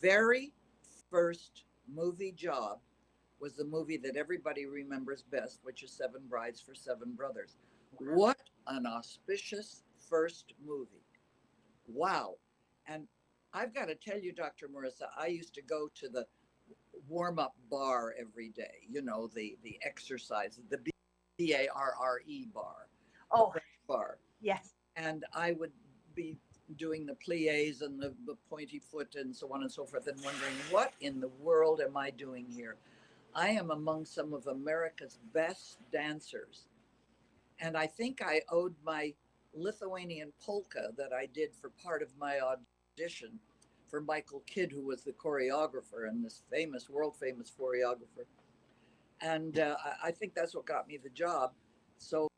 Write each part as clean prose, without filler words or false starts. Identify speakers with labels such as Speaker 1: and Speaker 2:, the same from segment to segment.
Speaker 1: very first movie job was the movie that everybody remembers best, which is Seven Brides for Seven Brothers. What an auspicious first movie. Wow. And I've got to tell you, Dr. Marissa, I used to go to the warm up bar every day, you know, the exercise, the BARRE bar, the
Speaker 2: Oh,
Speaker 1: French bar.
Speaker 2: yes.
Speaker 1: And I would be doing the plies and the pointy foot and so on and so forth, and wondering, what in the world am I doing here? I am among some of America's best dancers. And I think I owed my Lithuanian polka that I did for part of my audition for Michael Kidd, who was the choreographer and this famous, world famous choreographer. And I think that's what got me the job. So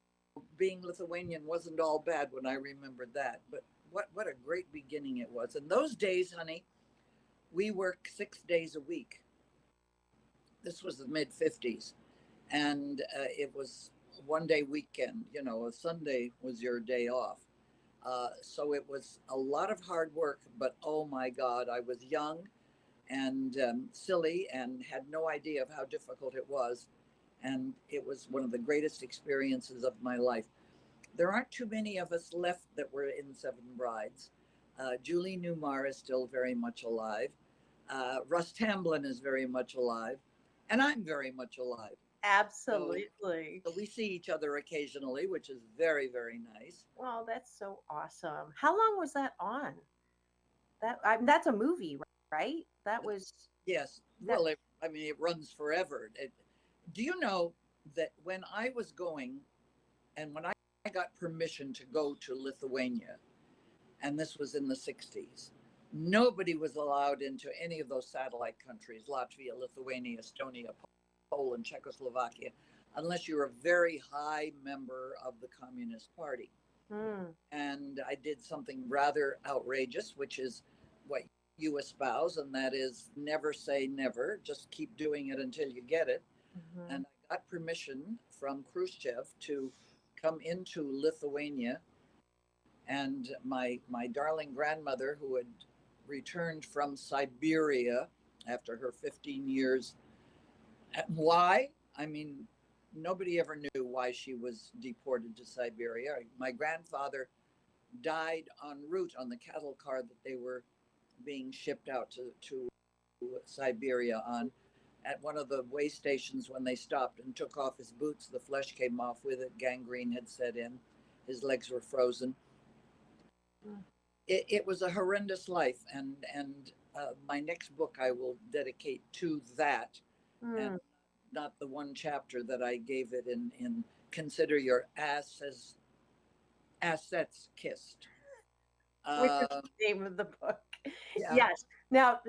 Speaker 1: being Lithuanian wasn't all bad when I remembered that. But what a great beginning it was. In those days, honey, we worked 6 days a week. This was the mid 50s. And it was one day weekend, you know, a Sunday was your day off. So it was a lot of hard work, but oh my God, I was young and silly and had no idea of how difficult it was. And it was one of the greatest experiences of my life. There aren't too many of us left that were in Seven Brides. Julie Newmar is still very much alive. Russ Tamblyn is very much alive. And I'm very much alive. So,
Speaker 2: Absolutely.
Speaker 1: so we see each other occasionally, which is very, very nice.
Speaker 2: Well, that's so awesome. How long was that on? That's a movie, right? That was
Speaker 1: Yes.
Speaker 2: that.
Speaker 1: Well, I mean, it runs forever. Do you know that when I was going and when I got permission to go to Lithuania, and this was in the 60s, nobody was allowed into any of those satellite countries, Latvia, Lithuania, Estonia, Poland, Czechoslovakia, unless you were a very high member of the Communist Party.
Speaker 2: Hmm.
Speaker 1: And I did something rather outrageous, which is what you espouse, and that is never say never, just keep doing it until you get it.
Speaker 2: Hmm.
Speaker 1: And I got permission from Khrushchev to come into Lithuania. And my darling grandmother, who had returned from Siberia after her 15 years. Why? I mean, nobody ever knew why she was deported to Siberia. My grandfather died en route on the cattle car that they were being shipped out to Siberia on. At one of the way stations, when they stopped and took off his boots, the flesh came off with it. Gangrene had set in. His legs were frozen. It was a horrendous life, and my next book I will dedicate to that, and
Speaker 2: Hmm.
Speaker 1: not the one chapter that I gave it in Consider Your Assets Kissed.
Speaker 2: Which is
Speaker 1: Uh,
Speaker 2: the name of the book.
Speaker 1: yeah.
Speaker 2: Yes. Now,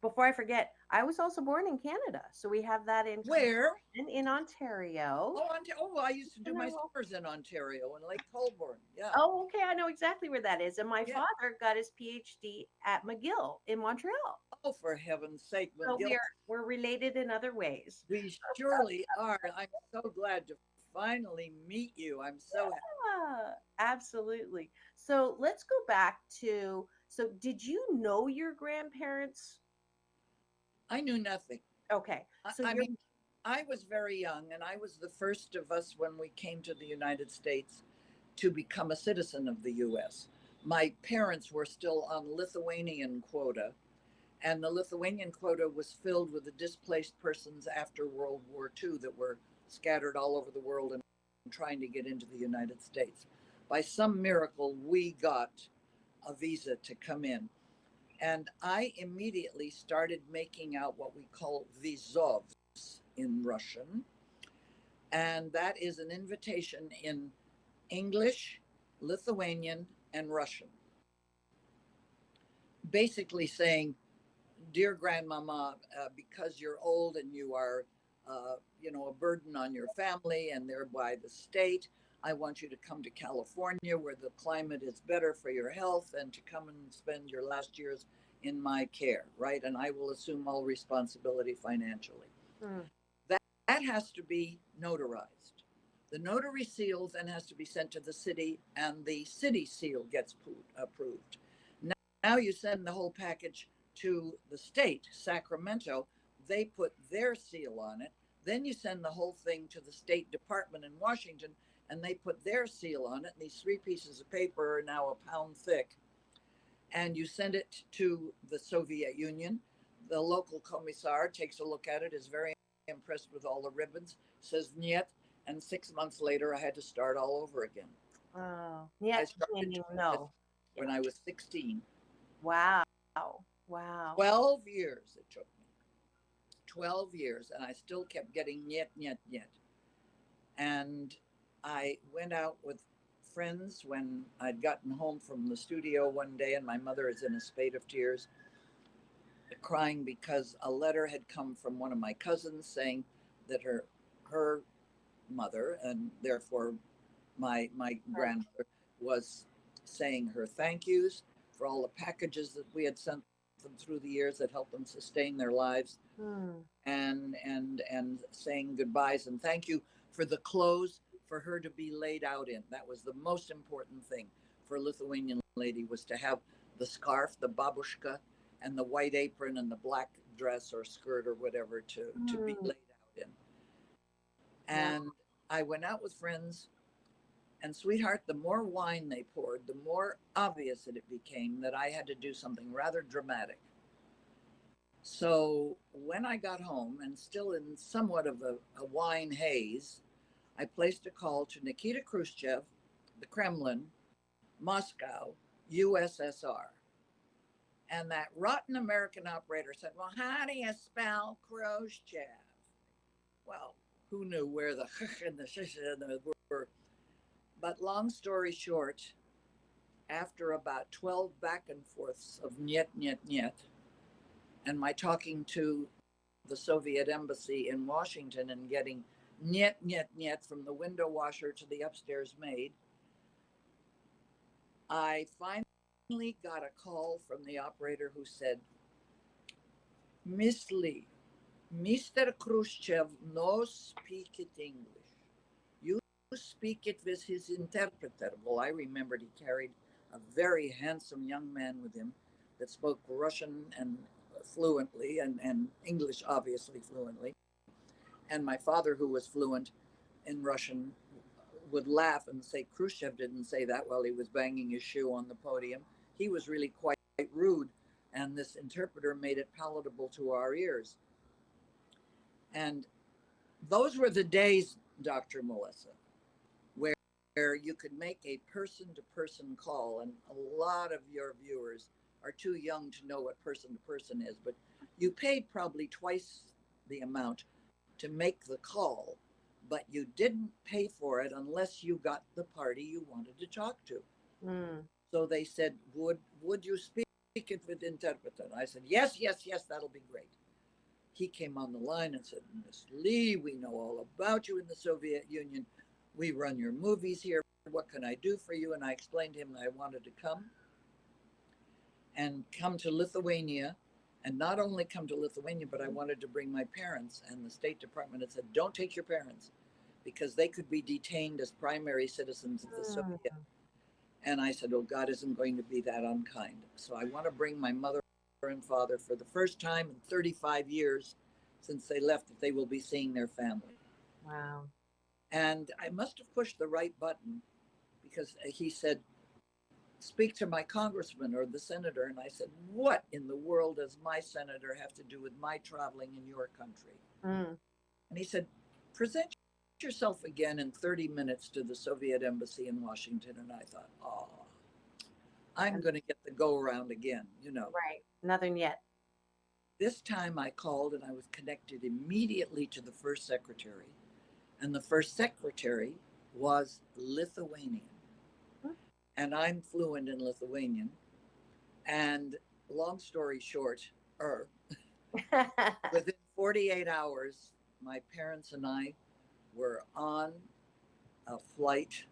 Speaker 2: before I forget, I was also born in Canada, so we have that in common
Speaker 1: Where?
Speaker 2: in Ontario.
Speaker 1: Oh, I used to do
Speaker 2: And I
Speaker 1: my
Speaker 2: will.
Speaker 1: summers in Ontario in Lake Colborne. Yeah.
Speaker 2: Oh, okay. I know exactly where that is. And my
Speaker 1: Yeah.
Speaker 2: father got his PhD at McGill in Montreal.
Speaker 1: Oh, for heaven's sake,
Speaker 2: So
Speaker 1: McGill.
Speaker 2: we're related in other ways.
Speaker 1: We surely are. I'm so glad to finally meet you. I'm so happy.
Speaker 2: Yeah, absolutely. So let's go back to, so did you know your grandparents?
Speaker 1: I knew nothing.
Speaker 2: Okay. So
Speaker 1: I
Speaker 2: you're
Speaker 1: mean, I was very young, and I was the first of us when we came to the United States to become a citizen of the US. My parents were still on Lithuanian quota, and the Lithuanian quota was filled with the displaced persons after World War II that were scattered all over the world and trying to get into the United States. By some miracle, we got a visa to come in. And I immediately started making out what we call vizovs in Russian. And that is an invitation in English, Lithuanian, and Russian, basically saying, dear grandmama, because you're old and you are, a burden on your family and thereby the state, I want you to come to California where the climate is better for your health and to come and spend your last years in my care, right? And I will assume all responsibility financially.
Speaker 2: hmm,
Speaker 1: That has to be notarized. The notary seal then has to be sent to the city, and the city seal gets approved. Now you send the whole package to the state, Sacramento. They put their seal on it. Then you send the whole thing to the State Department in Washington, and they put their seal on it. And these 3 pieces of paper are now a pound thick. And you send it to the Soviet Union. The local commissar takes a look at it, is very impressed with all the ribbons, says niet, and 6 months later I had to start all over again.
Speaker 2: Oh,
Speaker 1: I
Speaker 2: yet
Speaker 1: started
Speaker 2: meaning
Speaker 1: doing this
Speaker 2: no. Yeah.
Speaker 1: when I was 16.
Speaker 2: Wow. Wow.
Speaker 1: 12 years it took me. 12 years, and I still kept getting niet, niet, niet. And I went out with friends when I'd gotten home from the studio one day, and my mother is in a spate of tears, crying because a letter had come from one of my cousins saying that her mother, and therefore my grandmother, was saying her thank yous for all the packages that we had sent them through the years that helped them sustain their lives,
Speaker 2: Hmm.
Speaker 1: and saying goodbyes and thank you for the clothes for her to be laid out in. That was the most important thing for a Lithuanian lady, was to have the scarf, the babushka, and the white apron and the black dress or skirt or whatever to be
Speaker 2: Hmm.
Speaker 1: laid out in.
Speaker 2: Wow.
Speaker 1: And I went out with friends, and sweetheart, the more wine they poured, the more obvious it became that I had to do something rather dramatic. So when I got home, and still in somewhat of a wine haze, I placed a call to Nikita Khrushchev, the Kremlin, Moscow, USSR. And that rotten American operator said, well, how do you spell Khrushchev? Well, who knew where the and the shish and the were? But long story short, after about 12 back and forths of niet, niet, niet, and my talking to the Soviet embassy in Washington and getting niet, niet, niet from the window washer to the upstairs maid, I finally got a call from the operator who said, Miss Lee, Mr. Khrushchev knows speak it English. You speak it with his interpreter. Well, I remembered he carried a very handsome young man with him that spoke Russian and fluently, and English obviously fluently. And my father, who was fluent in Russian, would laugh and say Khrushchev didn't say that while he was banging his shoe on the podium. He was really quite rude, and this interpreter made it palatable to our ears. And those were the days, Dr. Melissa, where you could make a person to person call. And a lot of your viewers are too young to know what person to person is, but you paid probably twice the amount to make the call, but you didn't pay for it unless you got the party you wanted to talk to.
Speaker 2: Hmm.
Speaker 1: So they said, would you speak it with interpreter? I said, yes, yes, yes, that'll be great. He came on the line and said, Miss Lee, we know all about you in the Soviet Union. We run your movies here. What can I do for you? And I explained to him that I wanted to come to Lithuania, and not only come to Lithuania, but I wanted to bring my parents. And the State Department had said, don't take your parents because they could be detained as primary citizens of the
Speaker 2: Hmm.
Speaker 1: Soviet. And I said, oh, God isn't going to be that unkind. So I want to bring my mother and father for the first time in 35 years since they left, that they will be seeing their family.
Speaker 2: Wow.
Speaker 1: And I must have pushed the right button because he said, speak to my congressman or the senator. And I said, what in the world does my senator have to do with my traveling in your country?
Speaker 2: Hmm.
Speaker 1: And he said, present yourself again in 30 minutes to the Soviet embassy in Washington. And I thought, oh, I'm going to get the go around again, you know.
Speaker 2: Right. Nothing yet.
Speaker 1: This time I called and I was connected immediately to the first secretary. And the first secretary was Lithuanian. And I'm fluent in Lithuanian. And long story short, within 48 hours, my parents and I were on a flight,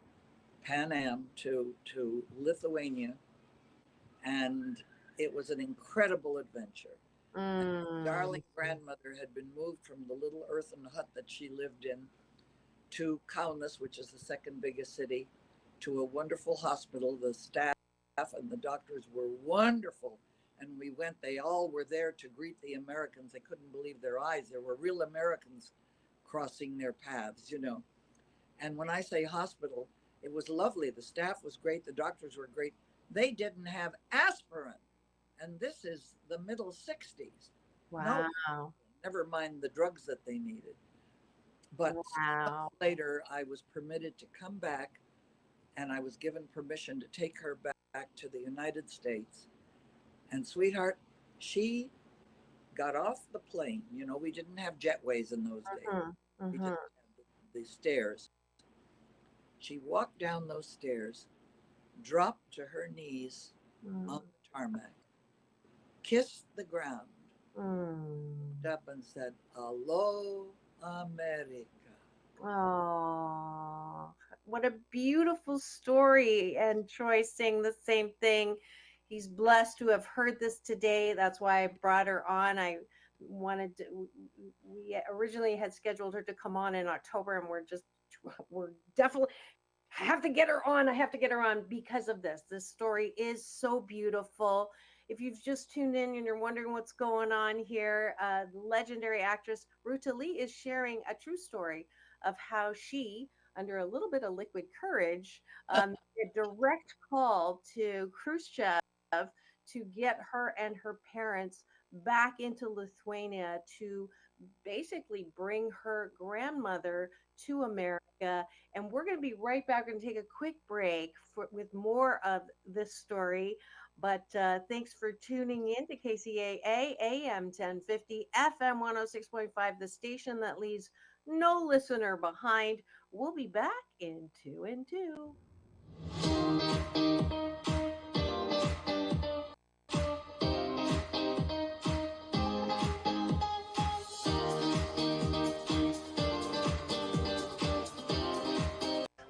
Speaker 1: Pan Am, to Lithuania. And it was an incredible adventure. And my
Speaker 2: Mm.
Speaker 1: darling grandmother had been moved from the little earthen hut that she lived in to Kaunas, which is the second biggest city, to a wonderful hospital. The staff and the doctors were wonderful. And we went, they all were there to greet the Americans. They couldn't believe their eyes. There were real Americans crossing their paths. And when I say hospital, it was lovely. The staff was great. The doctors were great. They didn't have aspirin. And this is the middle 60s. No,
Speaker 2: Wow.
Speaker 1: never mind the drugs that they needed. But
Speaker 2: Wow.
Speaker 1: later, I was permitted to come back, and I was given permission to take her back to the United States. And sweetheart, she got off the plane. We didn't have jetways in those days.
Speaker 2: Mhm.
Speaker 1: We just
Speaker 2: Mhm.
Speaker 1: had the stairs. She walked down those stairs, dropped to her knees on
Speaker 2: Mm.
Speaker 1: the tarmac, kissed the ground,
Speaker 2: Mm.
Speaker 1: looked up and said, "Hello, America."
Speaker 2: Oh, what a beautiful story. And Troy saying the same thing. He's blessed to have heard this today. That's why I brought her on. Wanted to, we originally had scheduled her to come on in October, and we're definitely, I have to get her on. I have to get her on because of this. This story is so beautiful. If you've just tuned in and you're wondering what's going on here, legendary actress Ruta Lee is sharing a true story of how she, under a little bit of liquid courage, a direct call to Khrushchev to get her and her parents back into Lithuania to basically bring her grandmother to America. And we're going to be right back. We're going to take a quick break with more of this story. But thanks for tuning in to KCAA AM 1050 FM 106.5, the station that leaves no listener behind. We'll be back in 2 and 2.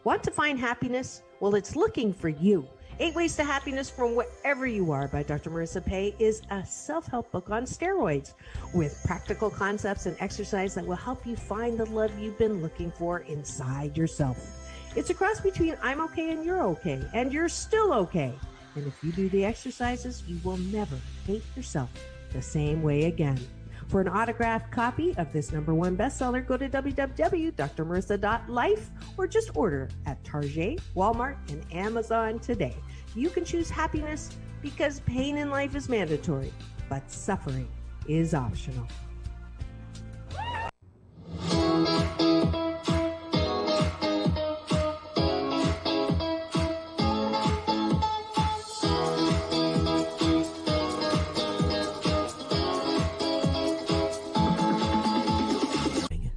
Speaker 3: Want to find happiness? Well, it's looking for you. 8 Ways to Happiness from Wherever You Are by Dr. Marissa Pay is a self-help book on steroids with practical concepts and exercise that will help you find the love you've been looking for inside yourself. It's a cross between I'm okay and you're still okay. And if you do the exercises, you will never hate yourself the same way again. For an autographed copy of this #1 bestseller, go to www.drmarissa.life or just order at Target, Walmart, and Amazon today. You can choose happiness because pain in life is mandatory, but suffering is optional.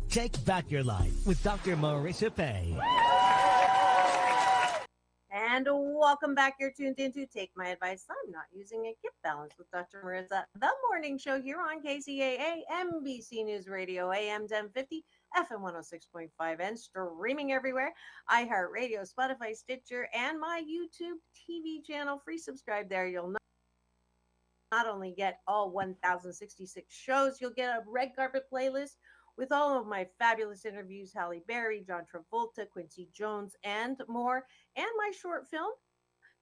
Speaker 4: Take back your life with Dr. Marissa Pay.
Speaker 2: And welcome back. You're tuned into Take My Advice. I'm not using a gift balance with Dr. Marissa, the morning show here on KCAA, NBC News Radio, AM 1050, FM 106.5, and streaming everywhere. iHeartRadio, Spotify, Stitcher, and my YouTube TV channel. Free subscribe there. You'll not only get all 1,066 shows, you'll get a red carpet playlist with all of my fabulous interviews, Halle Berry, John Travolta, Quincy Jones, and more, and my short film,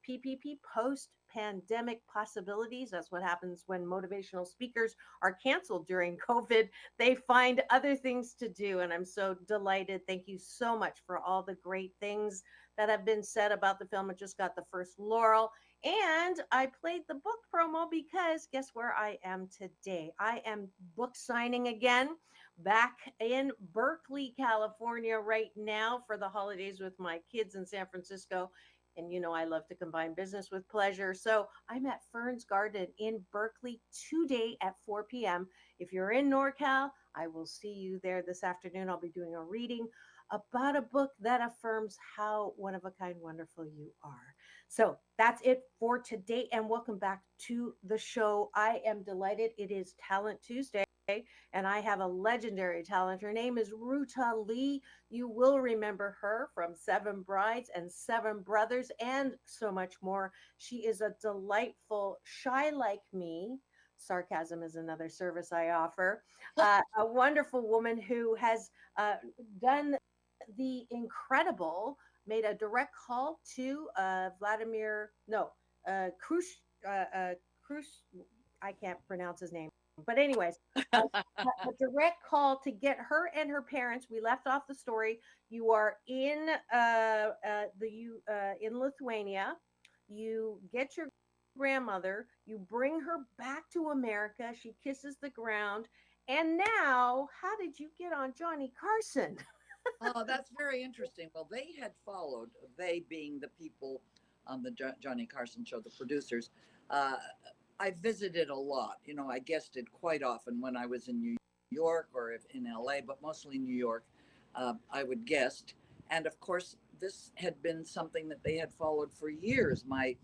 Speaker 2: PPP, Post Pandemic Possibilities. That's what happens when motivational speakers are canceled during COVID. They find other things to do, and I'm so delighted. Thank you so much for all the great things that have been said about the film. It just got the first laurel. And I played the book promo because guess where I am today? I am book signing again back in Berkeley, California right now for the holidays with my kids in San Francisco. And you know, I love to combine business with pleasure. So I'm at Fern's Garden in Berkeley today at 4 p.m. If you're in NorCal, I will see you there this afternoon. I'll be doing a reading about a book that affirms how one of a kind wonderful you are. So that's it for today. And welcome back to the show. I am delighted. It is Talent Tuesday. And I have a legendary talent. Her name is Ruta Lee. You will remember her from Seven Brides and Seven Brothers and so much more. She is a delightful, shy like me. Sarcasm is another service I offer. A wonderful woman who has done the incredible, made a direct call to Vladimir, no, Khrush, Khrush, I can't pronounce his name. But anyways, a, a direct call to get her and her parents. We left off the story. You are in in Lithuania. You get your grandmother. You bring her back to America. She kisses the ground. And now, how did you get on Johnny Carson?
Speaker 1: Oh, that's very interesting. Well, they had followed, they being the people on the Johnny Carson show, the producers. Uh, I visited a lot. You know, I guested quite often when I was in New York or in LA, but mostly New York. I would guest. And of course, this had been something that they had followed for years, my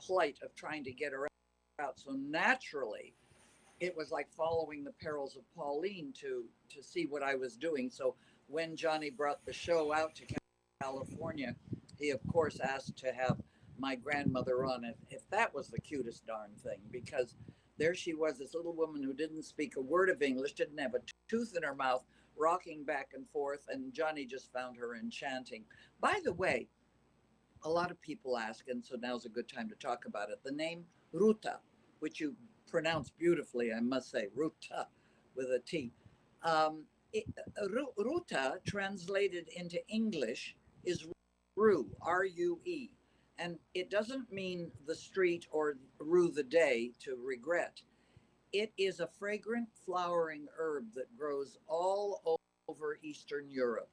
Speaker 1: plight of trying to get her out. So naturally, it was like following the perils of Pauline to see what I was doing. So when Johnny brought the show out to California, he of course asked to have my grandmother on it. If that was the cutest darn thing, because there she was, this little woman who didn't speak a word of English, didn't have a tooth in her mouth, rocking back and forth, and Johnny just found her enchanting. By the way, a lot of people ask, and so now's a good time to talk about it. The name Ruta, which you pronounce beautifully, I must say, Ruta with a T. Um, Ruta, translated into English, is Rue, R-U-E. And it doesn't mean the street or rue the day to regret. It is a fragrant flowering herb that grows all over Eastern Europe,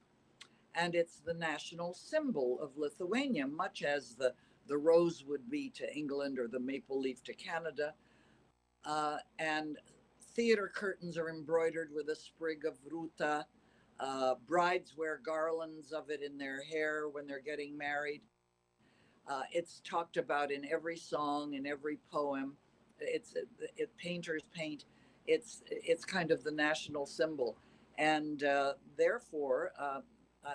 Speaker 1: and it's the national symbol of Lithuania, much as the rose would be to England or the maple leaf to Canada. And theater curtains are embroidered with a sprig of ruta. Brides wear garlands of it in their hair when they're getting married. It's talked about in every song, in every poem. Painters paint. It's kind of the national symbol, and therefore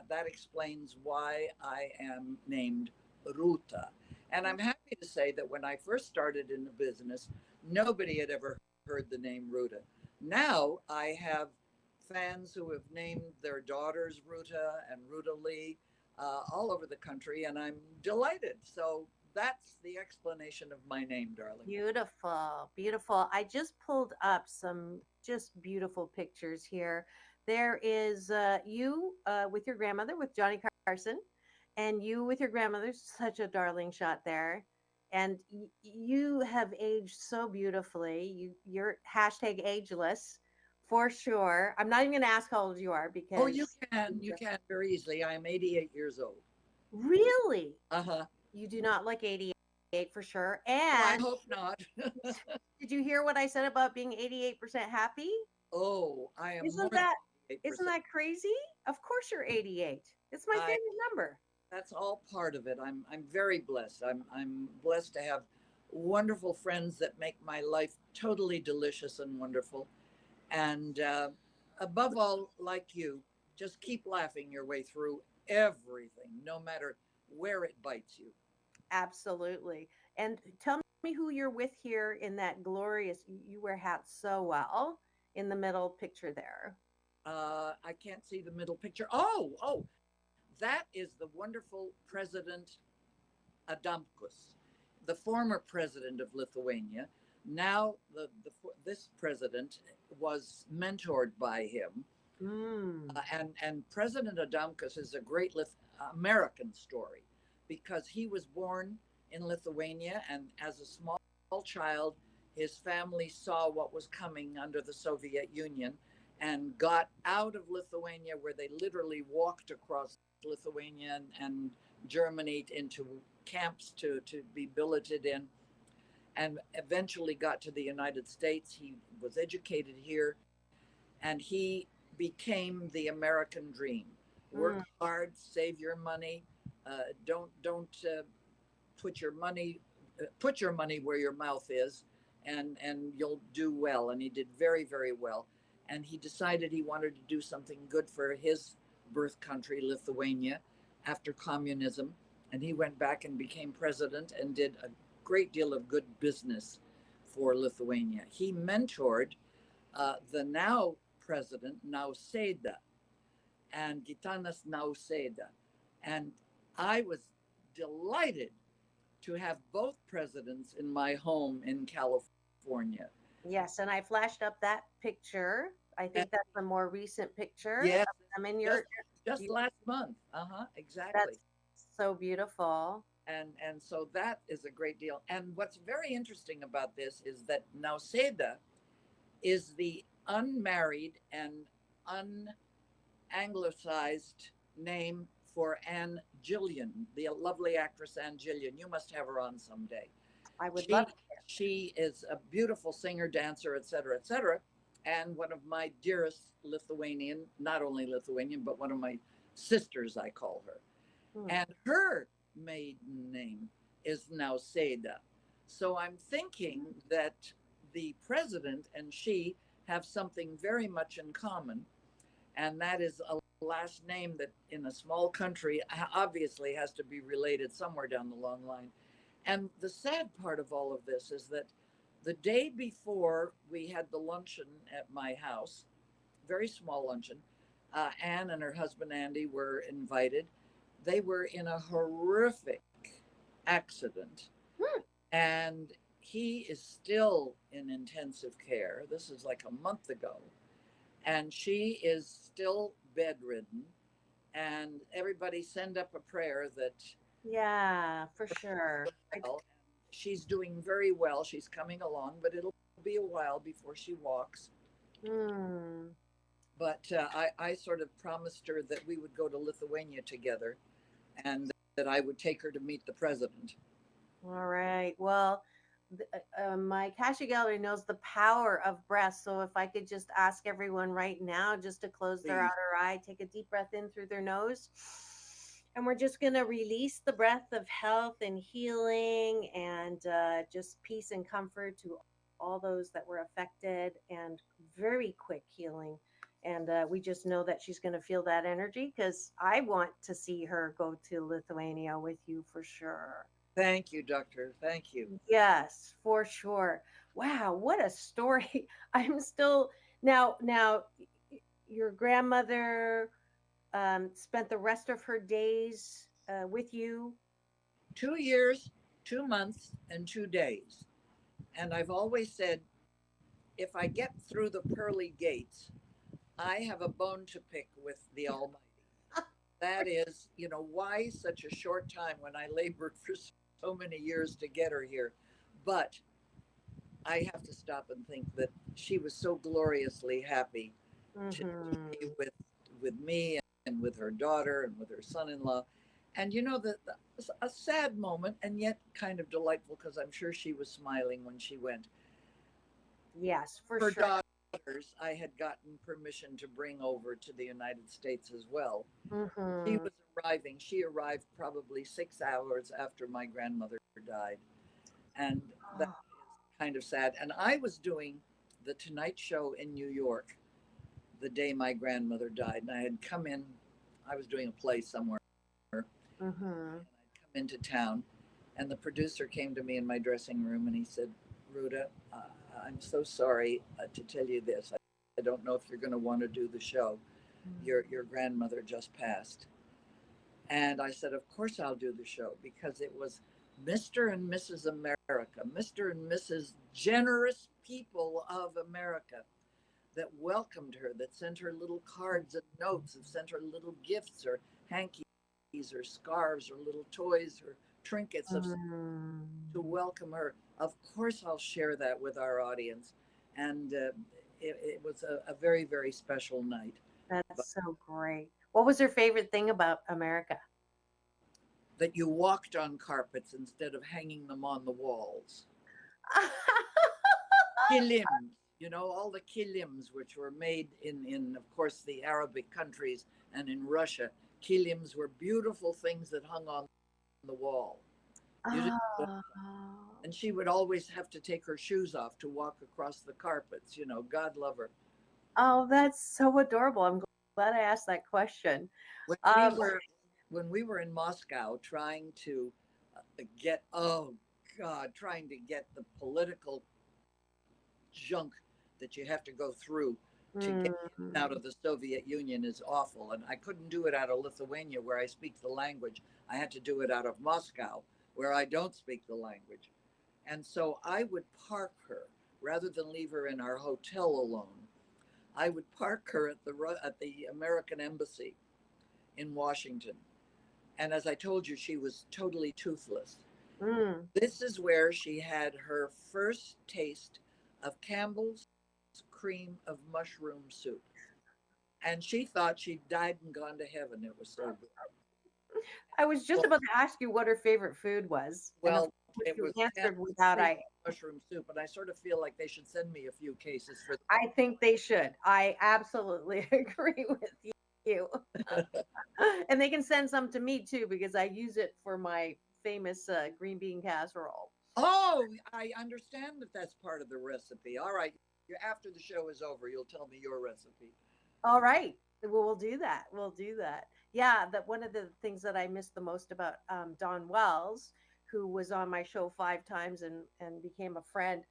Speaker 1: that explains why I am named Ruta. And I'm happy to say that when I first started in the business, nobody had ever heard the name Ruta. Now I have fans who have named their daughters Ruta and Ruta Lee all over the country, and I'm delighted. So that's the explanation of my name, darling.
Speaker 2: Beautiful, beautiful. I just pulled up some just beautiful pictures here. There is you with your grandmother, with Johnny Carson, and you with your grandmother. Such a darling shot there. And you have aged so beautifully. You're hashtag ageless for sure. I'm not even going to ask how old you are
Speaker 1: Oh,
Speaker 2: because
Speaker 1: you can very easily. I'm 88 years old.
Speaker 2: really,
Speaker 1: Uh huh.
Speaker 2: you do not look 88 for sure.
Speaker 1: Oh, I
Speaker 2: And
Speaker 1: hope not.
Speaker 2: did you hear what I said about being 88% happy?
Speaker 1: Oh, I am more
Speaker 2: Isn't
Speaker 1: than
Speaker 2: that isn't
Speaker 1: 88%.
Speaker 2: that crazy? Of course you're 88. It's my
Speaker 1: I
Speaker 2: favorite number.
Speaker 1: That's all part of it. I'm very blessed. I'm blessed to have wonderful friends that make my life totally delicious and wonderful. And above all, like you, just keep laughing your way through everything, no matter where it bites you.
Speaker 2: Absolutely. And tell me who you're with here in that glorious you wear hats so well in the middle picture there.
Speaker 1: I can't see the middle picture. Oh, that is the wonderful President Adamkus, the former president of Lithuania. Now, this president was mentored by him.
Speaker 2: Mm.
Speaker 1: And President Adamkus is a great American story because he was born in Lithuania, and as a small child, his family saw what was coming under the Soviet Union and got out of Lithuania, where they literally walked across Lithuania and Germany into camps to be billeted in, and eventually got to the United States. He was educated here, and he became the American dream. Work
Speaker 2: Mm.
Speaker 1: hard, save your money. Don't put your money put your money where your mouth is, and you'll do well. And he did very well. And he decided he wanted to do something good for his birth country, Lithuania, after communism. And he went back and became president and did a great deal of good business for Lithuania. He mentored the now president Nauseda and Gitanas Nauseda. And I was delighted to have both presidents in my home in California.
Speaker 2: Yes, and I flashed up that picture. I
Speaker 1: And
Speaker 2: think that's a more recent picture
Speaker 1: yes,
Speaker 2: of them in
Speaker 1: just
Speaker 2: you,
Speaker 1: just last month. Exactly.
Speaker 2: that's so beautiful.
Speaker 1: And so that is a great deal. And what's very interesting about this is that Nauseda is the unmarried and unanglicized name for Anne Gillian, the lovely actress Anne Gillian. You must have her on someday.
Speaker 2: I would love
Speaker 1: She she is a beautiful singer, dancer, etc., etc., and one of my dearest Lithuanian, not only Lithuanian, but one of my sisters, I call her.
Speaker 2: to.
Speaker 1: And her maiden name is Nauseda. So I'm thinking that the president and she have something very much in common, and that is a last name that in a small country obviously has to be related somewhere down the long line. And the sad part of all of this is that the day before we had the luncheon at my house, very small luncheon, Anne and her husband Andy were invited. They were in a horrific accident,
Speaker 2: Hmm.
Speaker 1: and he is still in intensive care. This is like a month ago, and she is still bedridden. And everybody send up a prayer that,
Speaker 2: Yeah, for sure.
Speaker 1: well, she's doing very well. She's coming along, but it'll be a while before she walks.
Speaker 2: Hmm.
Speaker 1: But I sort of promised her that we would go to Lithuania together and that I would take her to meet the president.
Speaker 2: All right. Well, my Kasha Gallery knows the power of breath. So if I could just ask everyone right now just to close their
Speaker 1: Please.
Speaker 2: outer eye, take a deep breath in through their nose. And we're just going to release the breath of health and healing and just peace and comfort to all those that were affected and very quick healing. And we just know that she's going to feel that energy because I want to see her go to Lithuania with you for sure.
Speaker 1: Thank you, doctor. Thank you.
Speaker 2: Yes, for sure. Wow, what a story. I'm still now your grandmother spent the rest of her days with you.
Speaker 1: 2 years, 2 months, and 2 days. And I've always said, if I get through the pearly gates, I have a bone to pick with the Almighty. That is, why such a short time when I labored for so many years to get her here? But I have to stop and think that she was so gloriously happy to be
Speaker 2: Mm-hmm.
Speaker 1: with me and with her daughter and with her son-in-law. And a sad moment and yet kind of delightful because I'm sure she was smiling when she went.
Speaker 2: Yes, for
Speaker 1: Her
Speaker 2: sure.
Speaker 1: daughters, I had gotten permission to bring over to the United States as well. She
Speaker 2: Mm-hmm.
Speaker 1: was arriving. She arrived probably 6 hours after my grandmother died. And that
Speaker 2: Oh,
Speaker 1: is kind of sad. And I was doing the Tonight Show in New York the day my grandmother died. And I had come in, I was doing a play somewhere, and
Speaker 2: mm-hmm.
Speaker 1: I'd come into town. And the producer came to me in my dressing room and he said, Ruta, I'm so sorry to tell you this. I don't know if you're going to want to do the show. Your grandmother just passed. And I said, of course I'll do the show because it was Mr. and Mrs. America, Mr. and Mrs. Generous people of America that welcomed her, that sent her little cards and notes, that sent her little gifts or hankies or scarves or little toys or trinkets of
Speaker 2: Mm.
Speaker 1: to welcome her. Of course, I'll share that with our audience. And it was a very, very special night. But
Speaker 2: That's so great. What was her favorite thing about America?
Speaker 1: that you walked on carpets instead of hanging them on the walls. Kilims, all the kilims which were made in of course, the Arabic countries and in Russia. Kilims were beautiful things that hung on the wall. You didn't,
Speaker 2: Oh,
Speaker 1: and she would always have to take her shoes off to walk across the carpets. God love her.
Speaker 2: oh, that's so adorable. I'm glad I asked that question.
Speaker 1: When we
Speaker 2: Um,
Speaker 1: were when we were in Moscow trying to get oh God, trying to get the political junk that you have to go through to get out
Speaker 2: mm,
Speaker 1: of the Soviet Union is awful. And I couldn't do it out of Lithuania where I speak the language. I had to do it out of Moscow where I don't speak the language. And so I would park her rather than leave her in our hotel alone, I would park her at the American Embassy in Washington. And as I told you, she was totally toothless.
Speaker 2: Mm.
Speaker 1: This is where she had her first taste of Campbell's cream of mushroom soup. And she thought she'd died and gone to heaven. It was so good.
Speaker 2: I was just
Speaker 1: Well,
Speaker 2: about to ask you what her favorite food was, and of
Speaker 1: well,
Speaker 2: course
Speaker 1: it
Speaker 2: you
Speaker 1: was
Speaker 2: answered
Speaker 1: Campbell's
Speaker 2: without
Speaker 1: cream
Speaker 2: I.
Speaker 1: of mushroom soup, and I sort of feel like they should send me a few cases for
Speaker 2: I think they should. I absolutely agree with you. And they can send some to me too because I use it for my famous green bean casserole.
Speaker 1: Oh, I understand that that's part of the recipe. All right. After the show is over, you'll tell me your recipe.
Speaker 2: All right. Well, we'll do that. We'll do that. Yeah, that one of the things that I missed the most about Dawn Wells, who was on my show 5 times and became a friend.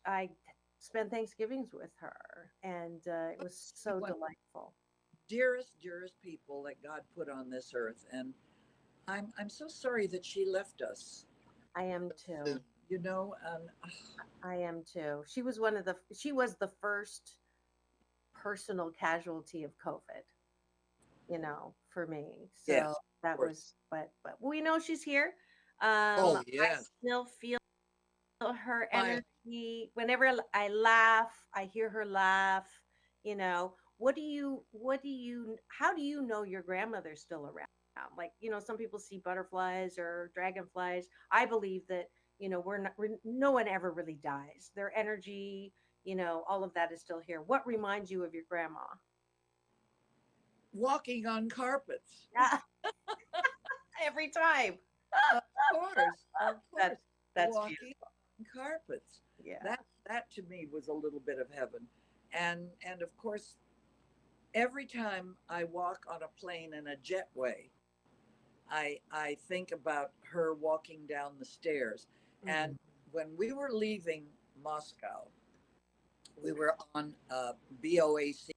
Speaker 2: I spent Thanksgivings with her, and it was so
Speaker 1: One
Speaker 2: delightful.
Speaker 1: dearest, dearest people that God put on this earth, and I'm so sorry that she left us
Speaker 2: I am
Speaker 1: soon.
Speaker 2: too.
Speaker 1: You know, and
Speaker 2: I am too. She was one of the. She was the first personal casualty of COVID. For me. So
Speaker 1: yes, of
Speaker 2: that
Speaker 1: course.
Speaker 2: was, but we know she's here.
Speaker 1: Oh
Speaker 2: I
Speaker 1: yes,
Speaker 2: still feel her
Speaker 1: my
Speaker 2: energy whenever I laugh. I hear her laugh. How do you know your grandmother's still around? Like, some people see butterflies or dragonflies. I believe that, no one ever really dies. Their energy, all of that is still here. What reminds you of your grandma?
Speaker 1: walking on carpets.
Speaker 2: Every time.
Speaker 1: Of course, of
Speaker 2: That's
Speaker 1: course,
Speaker 2: that's
Speaker 1: walking
Speaker 2: beautiful.
Speaker 1: on carpets.
Speaker 2: Yeah.
Speaker 1: That to me was a little bit of heaven, and of course, every time I walk on a plane in a jetway, I think about her walking down the stairs. And
Speaker 2: Mhm.
Speaker 1: when we were leaving Moscow, we were on a BOAC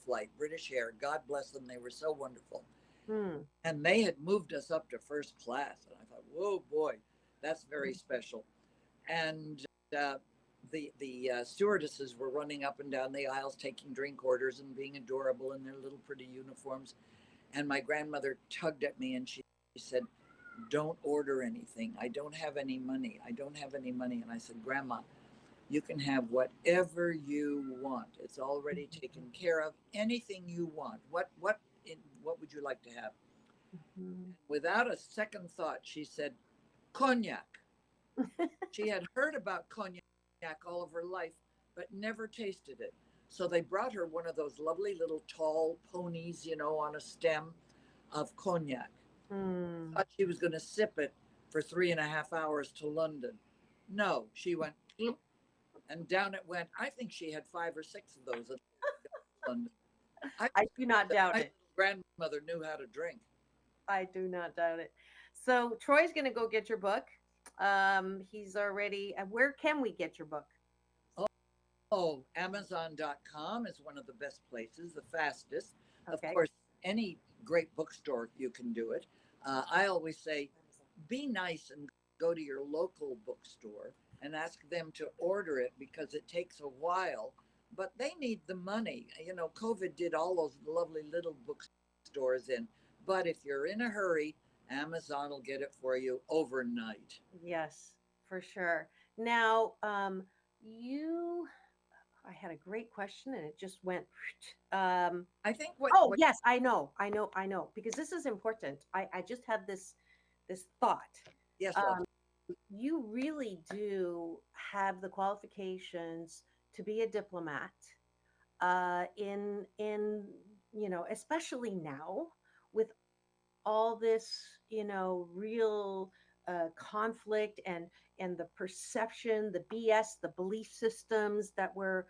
Speaker 1: flight, British Air. God bless them; they were so wonderful.
Speaker 2: Mm.
Speaker 1: And they had moved us up to first class, and I thought, "Whoa, boy, that's very special." And uh, the stewardesses were running up and down the aisles, taking drink orders and being adorable in their little pretty uniforms. And my grandmother tugged at me and she said, "Don't order anything. I don't have any money. I don't have any money." And I said, "Grandma, you can have whatever you want. It's already taken care of. Anything you want. What would you like to have?"
Speaker 2: Mhm.
Speaker 1: Without a second thought, she said, "Cognac." She had heard about cognac all of her life, but never tasted it. So they brought her one of those lovely little tall ponies, on a stem of cognac.
Speaker 2: Mm.
Speaker 1: Thought she was going to sip it for 3.5 hours to London. No, she went and down it went. I think she had 5 or 6 of those in London. I
Speaker 2: I do not
Speaker 1: that
Speaker 2: doubt
Speaker 1: my
Speaker 2: it.
Speaker 1: grandmother knew how to drink.
Speaker 2: I do not doubt it. So Troy's going to go get your book. He's already. Where can we get your book?
Speaker 1: Oh, Amazon.com is one of the best places, the fastest. Of
Speaker 2: Okay.
Speaker 1: course, any great bookstore, you can do it. I always say, be nice and go to your local bookstore and ask them to order it because it takes a while, but they need the money. COVID did all those lovely little bookstores in, but if you're in a hurry, Amazon will get it for you overnight.
Speaker 2: Yes, for sure. Now, you. I had a great question and it just went. Um,
Speaker 1: I think
Speaker 2: oh
Speaker 1: what
Speaker 2: yes, I know, because this is important. I just had this thought.
Speaker 1: yes, love.
Speaker 2: Um, you really do have the qualifications to be a diplomat in especially now with all this real conflict and the perception, the BS, the belief systems that we're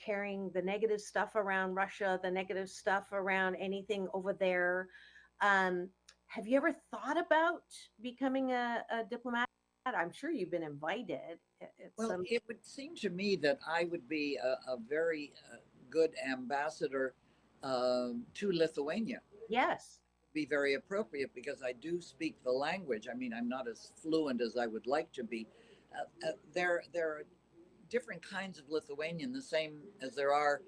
Speaker 2: carrying, the negative stuff around Russia, the negative stuff around anything over there. um, have you ever thought about becoming a diplomat? I'm sure you've been invited at
Speaker 1: Well,
Speaker 2: some.
Speaker 1: it would seem to me that I would be a very good ambassador to Lithuania.
Speaker 2: Yes.
Speaker 1: Be very appropriate because I do speak the language. I mean, I'm not as fluent as I would like to be. There are different kinds of Lithuanian, the same as there are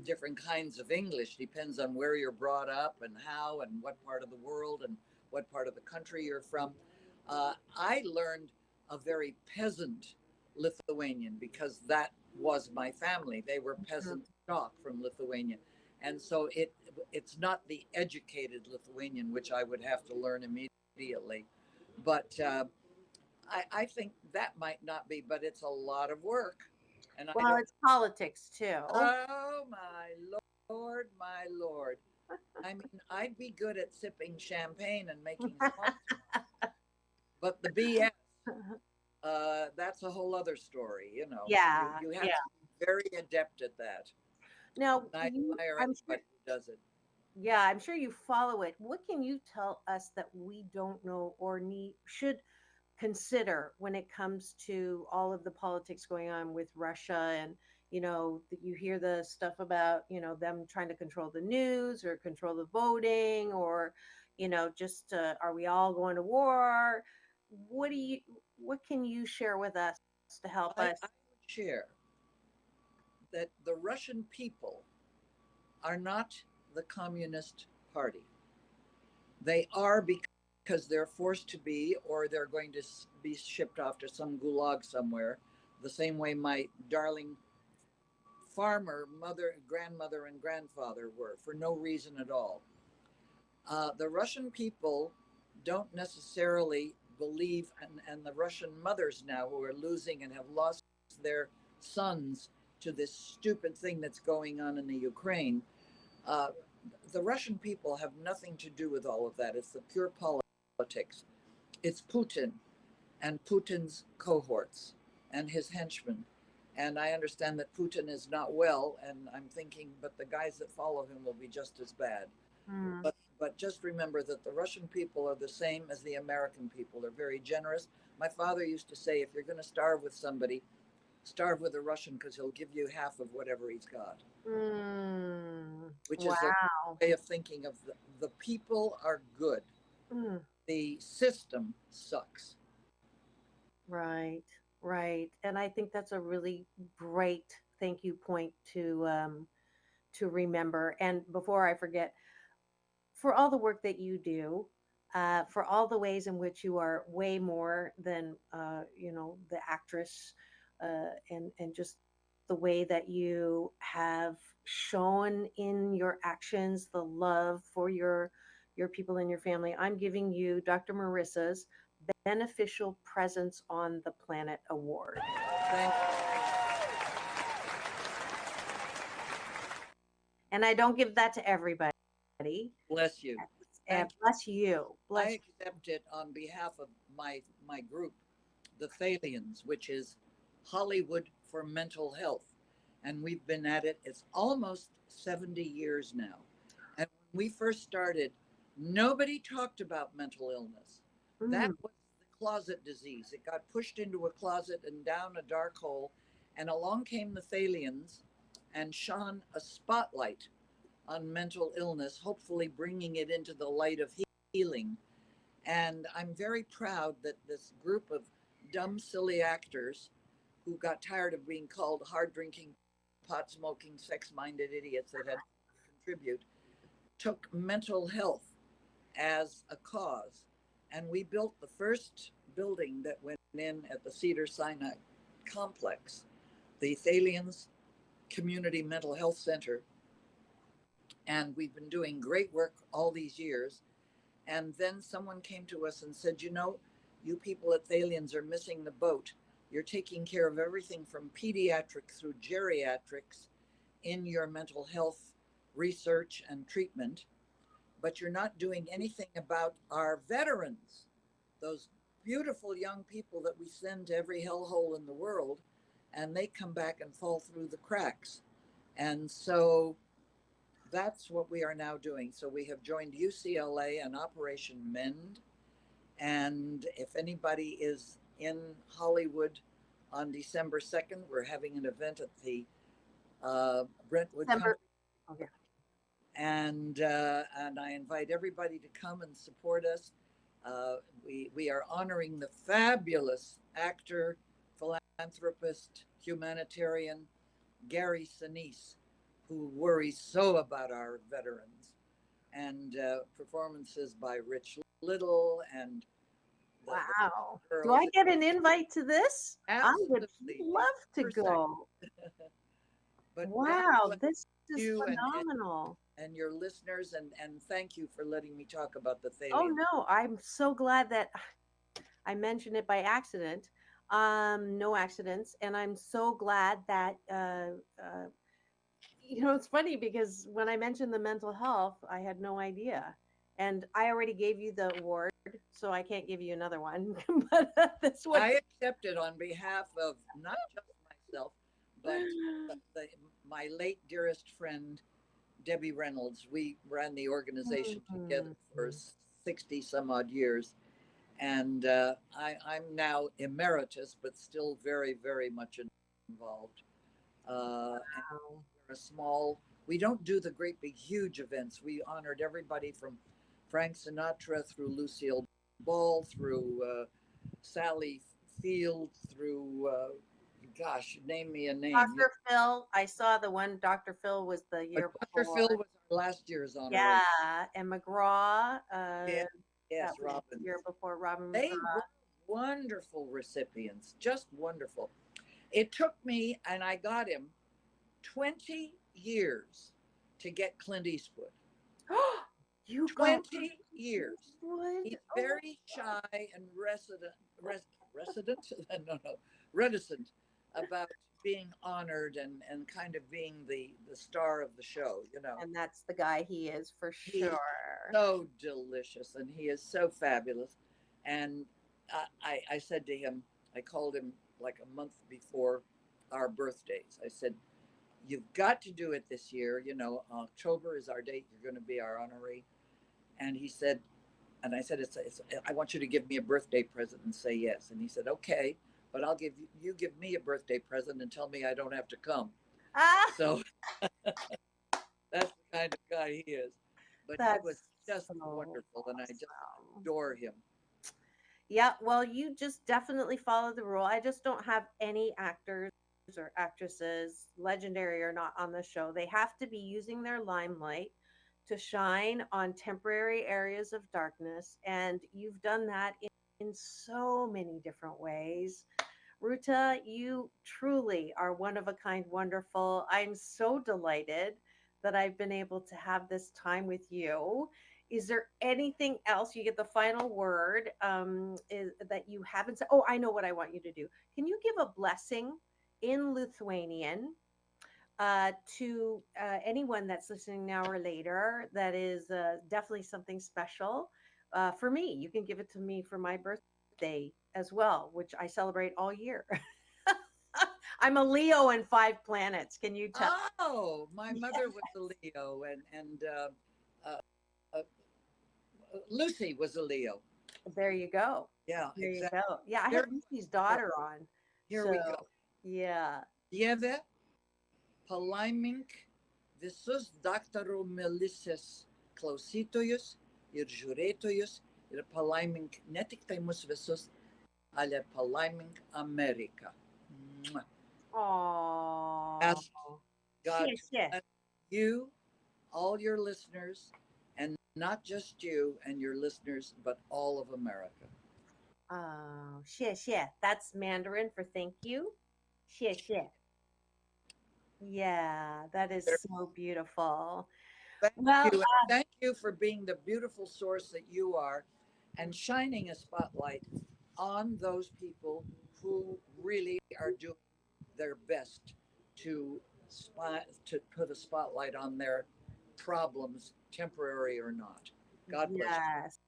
Speaker 1: different kinds of English. Depends on where you're brought up and how and what part of the world and what part of the country you're from. I learned a very peasant Lithuanian because that was my family. They were peasant stock from Lithuania. And so it's not the educated Lithuanian, which I would have to learn immediately. But I think that might not be, but it's a lot of work. And I
Speaker 2: Well,
Speaker 1: don't,
Speaker 2: it's politics too.
Speaker 1: oh Lord, my Lord. I mean, I'd be good at sipping champagne and making small talk, but the BS, that's a whole other story. You know,
Speaker 2: Yeah,
Speaker 1: you have
Speaker 2: yeah.
Speaker 1: to be very adept at that.
Speaker 2: Now,
Speaker 1: And I admire
Speaker 2: I'm sure,
Speaker 1: anybody who does it.
Speaker 2: yeah, I'm sure you follow it. What can you tell us that we don't know or should consider when it comes to all of the politics going on with Russia? And that you hear the stuff about them trying to control the news or control the voting, or just are we all going to war? What do you what can you share with us to help
Speaker 1: I
Speaker 2: us?
Speaker 1: would share that the Russian people are not the Communist Party. They are because they're forced to be, or they're going to be shipped off to some gulag somewhere, the same way my darling farmer mother, grandmother, and grandfather were, for no reason at all. The Russian people don't necessarily believe, and the Russian mothers now who are losing and have lost their sons to this stupid thing that's going on in the Ukraine, uh, the Russian people have nothing to do with all of that. It's the pure politics. It's Putin and Putin's cohorts and his henchmen. And I understand that Putin is not well, and I'm thinking, but the guys that follow him will be just as bad.
Speaker 2: Hmm.
Speaker 1: But just remember that the Russian people are the same as the American people. They're very generous. My father used to say, if you're going to starve with somebody, starve with a Russian because he'll give you half of whatever he's got. Which is a
Speaker 2: Wow.
Speaker 1: way of thinking of the people are good.
Speaker 2: Mm.
Speaker 1: The system sucks.
Speaker 2: Right, right. And I think that's a really great thank you point to remember. And before I forget, for all the work that you do, for all the ways in which you are way more than the actress, and just the way that you have shown in your actions the love for your people and your family. I'm giving you Dr. Marissa's Beneficial Presence on the Planet Award.
Speaker 1: Thank
Speaker 2: And I don't give that to everybody.
Speaker 1: bless you.
Speaker 2: And
Speaker 1: Thank you.
Speaker 2: bless you. Bless
Speaker 1: I accept it on behalf of my group, the Thalians, which is Hollywood for Mental Health. And we've been at it, it's almost 70 years now. And when we first started, nobody talked about mental illness.
Speaker 2: you.
Speaker 1: That was the closet disease. It got pushed into a closet and down a dark hole. And along came the Thalians and shone a spotlight on mental illness, hopefully bringing it into the light of healing. And I'm very proud that this group of dumb, silly actors who got tired of being called hard drinking, pot smoking, sex minded idiots that had to contribute took mental health as a cause. And we built the first building that went in at the Cedar Sinai complex, the Thalians Community Mental Health Center. And we've been doing great work all these years. And then someone came to us and said, you people at Thalians are missing the boat. You're taking care of everything from pediatric through geriatrics in your mental health research and treatment, but you're not doing anything about our veterans, those beautiful young people that we send to every hellhole in the world, and they come back and fall through the cracks. And so that's what we are now doing. So we have joined UCLA and Operation Mend. And if anybody is in Hollywood on December 2nd, we're having an event at the Brentwood
Speaker 2: December.
Speaker 1: Company.
Speaker 2: Okay.
Speaker 1: And I invite everybody to come and support us. We are honoring the fabulous actor philanthropist, humanitarian, Gary Sinise, who worries so about our veterans, and performances by Rich Little and the
Speaker 2: Wow. Do
Speaker 1: girls.
Speaker 2: I get an invite to this? I would
Speaker 1: Absolutely,
Speaker 2: love to
Speaker 1: 100%.
Speaker 2: go.
Speaker 1: But God
Speaker 2: Wow,
Speaker 1: bless
Speaker 2: this is
Speaker 1: you
Speaker 2: phenomenal.
Speaker 1: and your listeners, and thank you for letting me talk about the
Speaker 2: Oh
Speaker 1: thallium.
Speaker 2: no, I'm so glad that I mentioned it by accident. No accidents, and I'm so glad that it's funny because when I mentioned the mental health, I had no idea. And I already gave you the award, so I can't give you another one. But this one,
Speaker 1: I accept it on behalf of not just myself, but my late dearest friend, Debbie Reynolds. We ran the organization together for 60 some odd years. And I'm now emeritus, but still very, very much involved. And
Speaker 2: wow.
Speaker 1: we're a small, we don't do the great big huge events. We honored everybody from Frank Sinatra through Lucille Ball, through Sally Field, through, gosh, name me a name.
Speaker 2: Dr. Phil, I saw the one. Dr. Phil was the year
Speaker 1: Dr.
Speaker 2: before.
Speaker 1: Phil was our last year's honoree.
Speaker 2: Yeah, and McGraw.
Speaker 1: Yeah, yes,
Speaker 2: That was the
Speaker 1: Robin.
Speaker 2: year before Robin
Speaker 1: They
Speaker 2: McGraw.
Speaker 1: were wonderful recipients, just wonderful. It took me, and I got him 20 years to get Clint Eastwood.
Speaker 2: You got
Speaker 1: 20 years.
Speaker 2: Eastwood?
Speaker 1: He's
Speaker 2: Oh my
Speaker 1: very shy and reticent about being honored and kind of being the star of the show, you know.
Speaker 2: And that's the guy he is for
Speaker 1: He's
Speaker 2: sure.
Speaker 1: so delicious and he is so fabulous. And I said to him, I called him like a month before our birthdays. I said, you've got to do it this year. You know, October is our date. You're going to be our honoree. And he said, and I said, I want you to give me a birthday present and say yes. And he said, okay, but I'll give you give me a birthday present and tell me I don't have to come.
Speaker 2: Ah,
Speaker 1: So that's the kind of guy he is. But he was
Speaker 2: that's
Speaker 1: just
Speaker 2: so
Speaker 1: wonderful, and I just
Speaker 2: awesome.
Speaker 1: adore him.
Speaker 2: Yeah, well, you just definitely follow the rule. I just don't have any actors or actresses, legendary or not, on the show. They have to be using their limelight to shine on temporary areas of darkness. And you've done that in so many different ways. Ruta, you truly are one of a kind, wonderful. I'm so delighted that I've been able to have this time with you. Is there anything else? You get the final word that you haven't said. Oh, I know what I want you to do. Can you give a blessing in Lithuanian to anyone that's listening now or later? That is definitely something special for me. You can give it to me for my birthday as well, which I celebrate all year. I'm a Leo in 5 planets. Can you tell?
Speaker 1: Oh, my
Speaker 2: Yeah.
Speaker 1: mother was a Leo, and uh, uh, Lucy was a Leo.
Speaker 2: There you go.
Speaker 1: Yeah,
Speaker 2: There you
Speaker 1: exactly.
Speaker 2: go. Yeah, I had
Speaker 1: Here,
Speaker 2: Lucy's daughter on.
Speaker 1: here we
Speaker 2: So,
Speaker 1: go.
Speaker 2: yeah.
Speaker 1: Dieve palaimink visus daktarų Melisės klausytojus ir žiūrėtojus ir palaimink ne tik tai mus visus, ale palaimink Ameriką. Mwah.
Speaker 2: Oh,
Speaker 1: Ask God to
Speaker 2: shit.
Speaker 1: bless you, all your listeners, and not just you and your listeners, but all of America.
Speaker 2: Oh, shit. That's Mandarin for thank you. Shit. Yeah, that is so beautiful.
Speaker 1: Thank
Speaker 2: Well,
Speaker 1: you. And thank you for being the beautiful source that you are and shining a spotlight on those people who really are doing their best to to put a spotlight on their problems, temporary or not. God bless you.
Speaker 2: yes.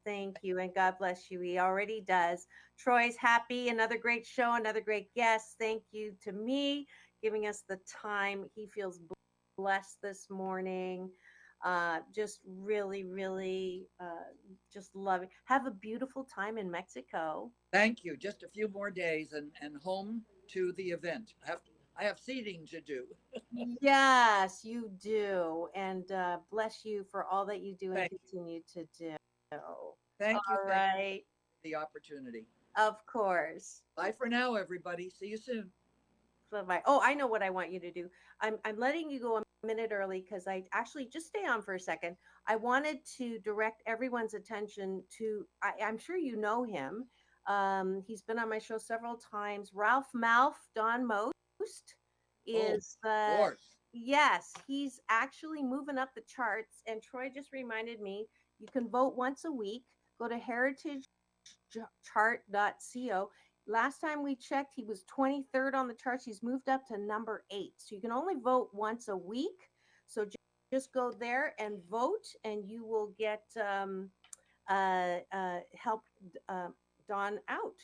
Speaker 2: Thank you. And God bless you. He already does. Troy's happy. Another great show, another great guest. Thank you to me giving us the time. He feels blessed this morning. Just really, just love it. Have a beautiful time in Mexico.
Speaker 1: Thank you. Just a few more days and home to the event. I have seating to do.
Speaker 2: Yes, you do. And bless you for all that you do and
Speaker 1: Thank you.
Speaker 2: continue to do.
Speaker 1: Thank you.
Speaker 2: All
Speaker 1: Thank you
Speaker 2: right.
Speaker 1: for the opportunity.
Speaker 2: Of course.
Speaker 1: Bye for now, everybody. See you soon.
Speaker 2: Bye. Oh, I know what I want you to do. I'm letting you go a minute early because I actually just stay on for a second. I wanted to direct everyone's attention to. I'm sure you know him. He's been on my show several times. Ralph Malf Don Most
Speaker 1: Oh,
Speaker 2: is
Speaker 1: of course.
Speaker 2: yes, he's actually moving up the charts. And Troy just reminded me you can vote once a week. Go to heritagechart.co. Last time we checked, he was 23rd on the charts. He's moved up to number 8. So you can only vote once a week. So just go there and vote, and you will get help uh, Don out.